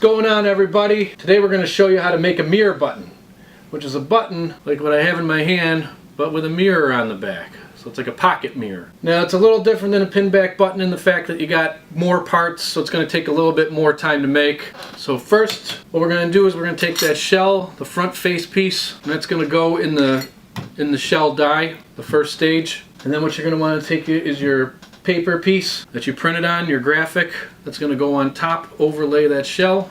going on, everybody? Today we're going to show you how to make a mirror button, which is a button like what I have in my hand but with a mirror on the back. So it's like a pocket mirror. Now it's a little different than a pinback button in the fact that you got more parts, so it's going to take a little bit more time to make. So first what we're going to do is we're going to take that shell, the front face piece, and that's going to go in the shell die, the first stage. And then what you're going to want to take is your paper piece that you printed on, your graphic, that's going to go on top, overlay that shell.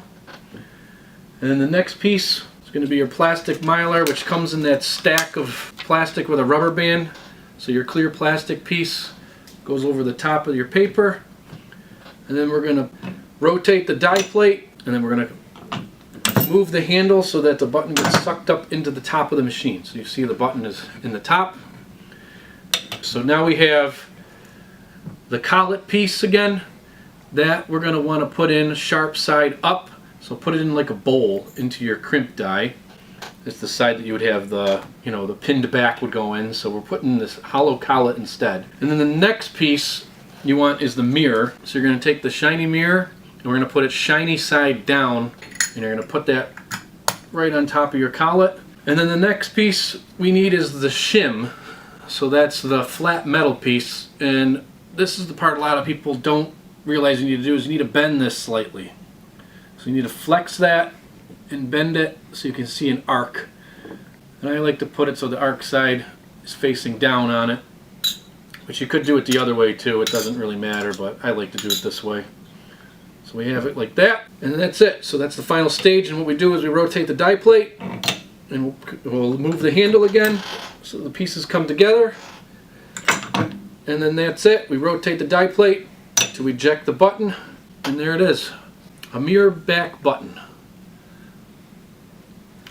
And then the next piece is going to be your plastic mylar, which comes in that stack of plastic with a rubber band. So your clear plastic piece goes over the top of your paper. And then we're going to rotate the die plate, and then we're going to move the handle so that the button gets sucked up into the top of the machine. So you see the button is in the top. So now we have the collet piece again, that we're going to want to put in sharp side up. So put it in like a bowl into your crimp die. It's the side that you would have the, the pinned back would go in. So we're putting this hollow collet instead. And then the next piece you want is the mirror. So you're going to take the shiny mirror and we're going to put it shiny side down, and you're going to put that right on top of your collet. And then the next piece we need is the shim. So that's the flat metal piece, and this is the part a lot of people don't realize you need to do, is you need to bend this slightly. So you need to flex that and bend it so you can see an arc. And I like to put it so the arc side is facing down on it. But you could do it the other way too, it doesn't really matter, but I like to do it this way. So we have it like that, and that's it. So that's the final stage, and what we do is we rotate the die plate, and we'll move the handle again so the pieces come together. And then that's it. We rotate the die plate to eject the button, and there it is, a mirror back button.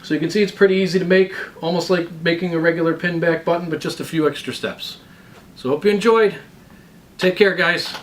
So you can see it's pretty easy to make, almost like making a regular pin back button, but just a few extra steps. So hope you enjoyed. Take care, guys.